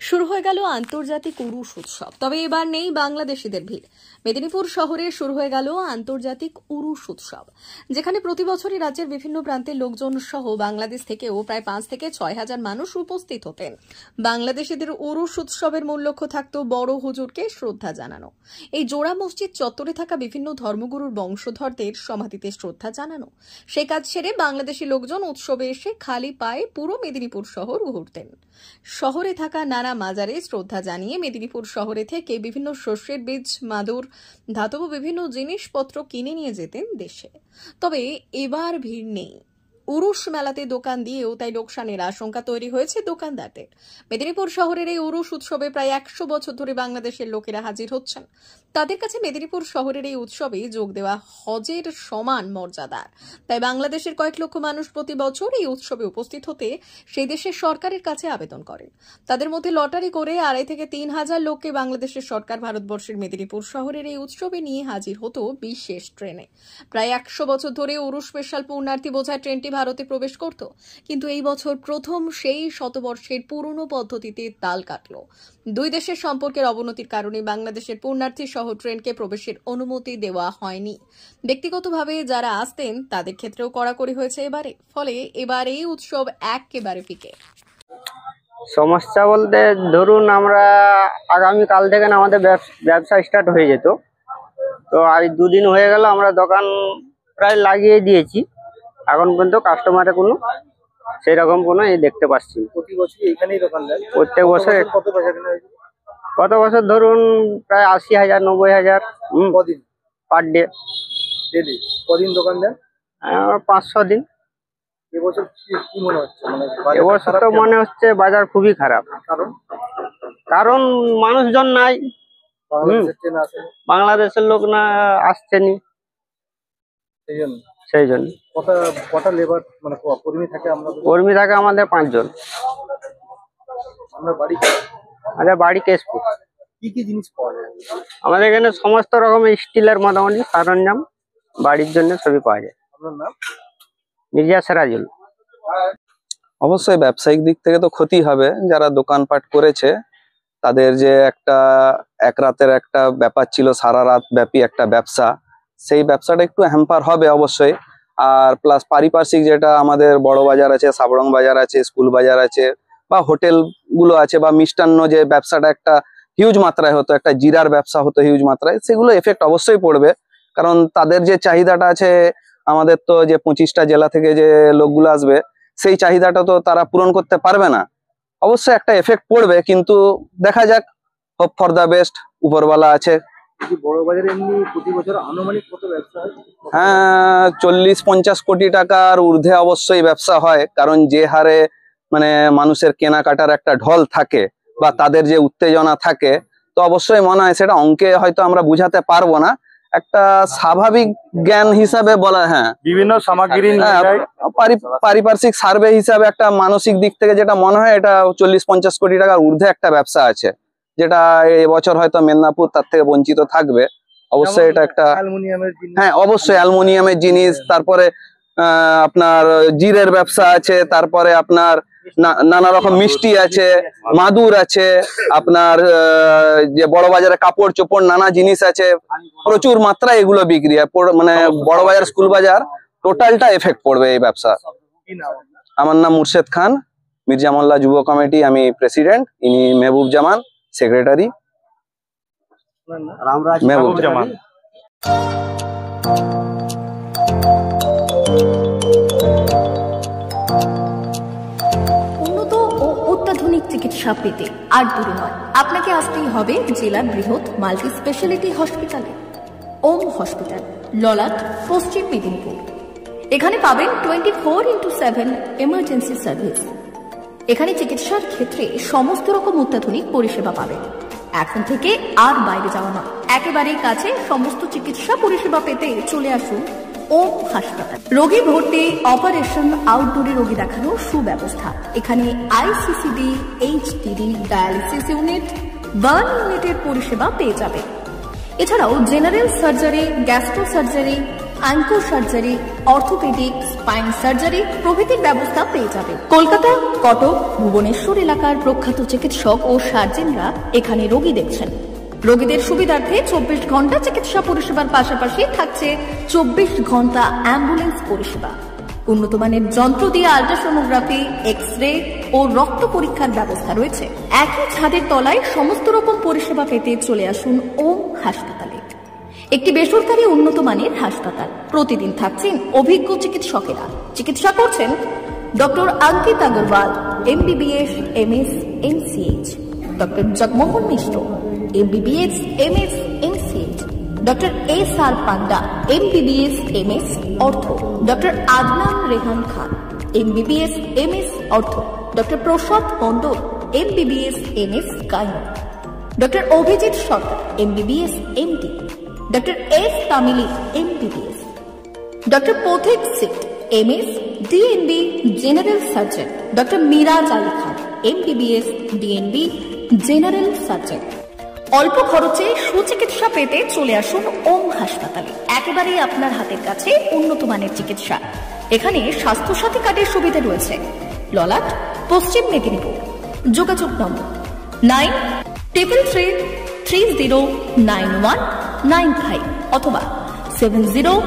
শুরু হয়ে গেল আন্তর্জাতিক উরুষ উৎসব। তবে এবার নেই বাংলাদেশিদের ভিড়। মেদিনীপুর শহরে শুরু হয়ে গেল আন্তর্জাতিক উরুষ উৎসব, যেখানে প্রতি বছরই রাজ্যের বিভিন্ন প্রান্তের লোকজন সহ বাংলাদেশ থেকেও প্রায় 5 থেকে 6 হাজার মানুষ উপস্থিত হতেন। বাংলাদেশিদের উরুষ উৎসবের মূল লক্ষ্য থাকত বড় হুজুরকে শ্রদ্ধা জানানো। এই জোড়া মসজিদ চত্বরে থাকা বিভিন্ন ধর্মগুরুর বংশধরদের সমাধিতে শ্রদ্ধা জানানো। সেই কাজ সেরে বাংলাদেশি লোকজন উৎসবে এসে খালি পায়ে পুরো মেদিনীপুর শহর ঘুরতেন। শহরে থাকা নানা মাজারে শ্রদ্ধা জানিয়ে মেদিনীপুর শহরে থেকে বিভিন্ন শস্যের বীজ, মাদুর, ধাতব বিভিন্ন জিনিসপত্র কিনে নিয়ে যেতেন দেশে। তবে এবার ভিড় নেই। উরুষ মেলাতে দোকান দিয়েও তাই লোকসানের আশঙ্কা তৈরি হয়েছে দোকানদারদের। মেদিনীপুর শহরের এই উরুষ উৎসবে প্রায় 100 বছর ধরে বাংলাদেশের লোকেরা হাজির হচ্ছেন। তাদের কাছে মেদিনীপুর শহরের এই উৎসবে যোগ দেওয়া হজের সমান মর্যাদার। তাই বাংলাদেশের কয়েক লক্ষ মানুষ প্রতি বছর এই উৎসবে উপস্থিত হতে সেই দেশের সরকারের কাছে আবেদন করেন। তাদের মধ্যে লটারি করে 2.5 থেকে 3 হাজার লোককে বাংলাদেশের সরকার ভারতবর্ষের মেদিনীপুর শহরের এই উৎসবে নিয়ে হাজির হতো বিশেষ ট্রেনে। প্রায় 100 বছর ধরে উরুষ স্পেশাল পুণ্যার্থী বোঝায় ট্রেনটি ভারতে প্রবেশ করত, কিন্তু এই বছর প্রথম সেই শতবর্ষের পুরনো পদ্ধতিতে তাল কাটল। দুই দেশের সম্পর্কের অবনতির কারণে বাংলাদেশের পুণ্যার্থী সহ ট্রেনকে প্রবেশের অনুমতি দেওয়া হয়নি। ব্যক্তিগতভাবে যারা আসতেন তাদের ক্ষেত্রেও কড়াকড়ি হয়েছে এবারে। ফলে এবার এই উৎসব একেবারে ফিকে। সমস্যা বলতে ধরুন আমরা আগামী কাল থেকে আমাদের ব্যবসা স্টার্ট হয়ে যেত, তো আজ 2 দিন হয়ে গেল আমরা দোকান প্রায় লাগিয়ে দিয়েছি। এখন পর্যন্ত কাস্টমারের কোনো সেরকম কোনো দেখতে পাচ্ছি। প্রতি বছর এখানেই দোকান দেয়? প্রত্যেক বছর। কত বছর ধরুন প্রায় 80,000 90,000 কদিন পার ডে ডেলি? কদিন দোকান দেন? 500 দিন। এবছর কি মনে হচ্ছে? এবছর তো মনে হচ্ছে বাজার খুবই খারাপ। কারণ মানুষজন নাই, বাংলাদেশের লোক না আসছেনি, সেই জন্য। কটা লেবার মানে কর্মী থাকে? কর্মী থাকে আমাদের 5 জন। আমাদের বাড়ি কেশপুর। কি কি জিনিস পাওয়া যায় আমাদের এখানে? সমস্ত রকমের স্টিলের মোটামুটি সরঞ্জাম বাড়ির জন্য সবই পাওয়া যায়। আপনার নাম? মির্জা সিরাজুল। অবশ্যই ব্যবসায়িক দিক থেকে তো ক্ষতি হবে। যারা দোকানপাট করেছে তাদের যে এক রাতের একটা ব্যাপার ছিল, সারা রাত ব্যাপী একটা ব্যবসা, সেই ব্যবসাটা একটু হ্যাম্পার হবে অবশ্যই। আর প্লাস পারিপার্শ্বিক যেটা আমাদের বড় বাজার আছে, সাবরং বাজার আছে, স্কুল বাজার আছে, বা হোটেল গুলো আছে, বা মিষ্টান্ন যে ব্যবসাটা একটা হিউজ মাত্রায় হতো, একটা জিরার ব্যবসা হতো হিউজ মাত্রায়, সেগুলো এফেক্ট অবশ্যই পড়বে। কারণ তাদের যে চাহিদাটা আছে, আমাদের তো যে 25টা জেলা থেকে যে লোকগুলো আসবে, সেই চাহিদাটা তো তারা পূরণ করতে পারবে না। অবশ্যই একটা এফেক্ট পড়বে, কিন্তু দেখা যাক, হোপ ফর দা বেস্ট, উপরওয়ালা আছে। বড় বাজারে এমনি প্রতি বছর আনুমানিক কত ব্যবসা হয়? হ্যাঁ, 40-50 কোটি টাকার ঊর্ধ্বে অবশ্যই ব্যবসা হয়। কারণ যে হারে মানে মানুষের কেনাকাটার একটা ঢল থাকে বা তাদের যে উত্তেজনা থাকে, তো অবশ্যই মনে হয়, সেটা অঙ্কে হয়তো আমরা বুঝাতে পারবো না, একটা স্বাভাবিক জ্ঞান হিসাবে বলা। হ্যাঁ, বিভিন্ন সামগ্রী, পারিপার্শ্বিক সার্ভে হিসাবে একটা মানসিক দিক থেকে যেটা মনে হয়, এটা 40-50 কোটি টাকার ঊর্ধ্বে একটা ব্যবসা আছে, যেটা এবছর হয়তো মেদিনীপুর তার থেকে বঞ্চিত থাকবে। অবশ্যই এটা একটা, হ্যাঁ অবশ্যই অ্যালুমিনিয়ামের জিনিস, তারপরে আপনার জিরের ব্যবসা আছে, তারপরে আপনার নানা রকম মিষ্টি আছে, মাদুর আছে, আপনার যে বড় বাজারে কাপড় চোপড় নানা জিনিস আছে, প্রচুর মাত্রায় এগুলো বিক্রি হয়। মানে বড় বাজার, স্কুল বাজার, টোটালটা এফেক্ট পড়বে এই ব্যবসা। আমার নাম মুর্শেদ খান, মির্জা মোল্লা যুব কমিটি আমি প্রেসিডেন্ট, ইনি মেহবুব জামান সেক্রেটারি। মেহবুব জামান। উন্নত ও অত্যাধুনিক চিকিৎসা পেতে আর দূরে নয়, আপনাকে আসতেই হবে জেলার বৃহৎ মাল্টি স্পেশালিটি হসপিটালে, ওম হসপিটাল, ললাট, পশ্চিম মেদিনীপুর। এখানে পাবেন 24x7 এমার্জেন্সি সার্ভিস। এখানে চিকিৎসার ক্ষেত্রে সমস্ত রকম অত্যাধুনিক পরিষেবা পাবেন। এখন থেকে আর বাইরে যাওয়া নয়, একেবারেই কাছে সমস্ত চিকিৎসা পরিষেবা পেতে চলে আসুন ওম হাসপাতাল। রোগী ভর্তি, অপারেশন, আউটডোরে রোগী দেখানোর সুব্যবস্থা। এখানে ICCD, HDD, dialysis unit, burn ইউনিটের পরিষেবা পেয়ে যাবেন। এছাড়াও general surgery, gastro surgery, onco surgery, orthopaedic, spine surgery প্রভৃতির ব্যবস্থা পেয়ে যাবে। কলকাতা, কটক, ভুবনেশ্বর এলাকার প্রখ্যাত চিকিৎসক ও সার্জনরা এখানে রোগী দেখছেন। রোগীদের সুবিধার্থে 24 ঘন্টা চিকিৎসা পরিষেবার পাশাপাশি থাকছে 24 ঘন্টা অ্যাম্বুলেন্স পরিষেবা। উন্নত মানের যন্ত্র দিয়ে আল্ট্রাসোনোগ্রাফি, এক্স-রে ও রক্ত পরীক্ষার ব্যবস্থা রয়েছে। একই ছাদের তলায় সমস্ত রকম পরিষেবা পেতে চলে আসুন ওম হাসপাতালে, একটি বেসরকারি উন্নত মানের হাসপাতাল। প্রতিদিন থাকছেন অভিজ্ঞ চিকিৎসকেরা। চিকিৎসা করছেন doctor Ankit Agarwal, MBBS, MS, MCH, doctor Jagmohan Mishra, MBBS, MS, MCH, doctor SR Panda, MBBS, MS, ortho, doctor Adnan Rehan Khan, MBBS, MS, ortho, doctor Prasad Mondal, MBBS, MS, gynae, doctor Abhijit Sarkar, MBBS, MD, doctor S Tamili, MBBS, doctor Pathik সিট, MS, DNB, general surgeon, doctor Miraj Ali Khan, MBBS, DNB, general surgeon. অল্প খরচে সুচিকিৎসা পেতে চলে আসুন ওম হাসপাতালে। একেবারেই আপনার হাতের কাছে উন্নত মানের চিকিৎসা। এখানে স্বাস্থ্যসাথী কার্ডের সুবিধা রয়েছে। ললাট, পশ্চিম মেদিনীপুর। যোগাযোগ নম্বর 9333309195 অথবা 70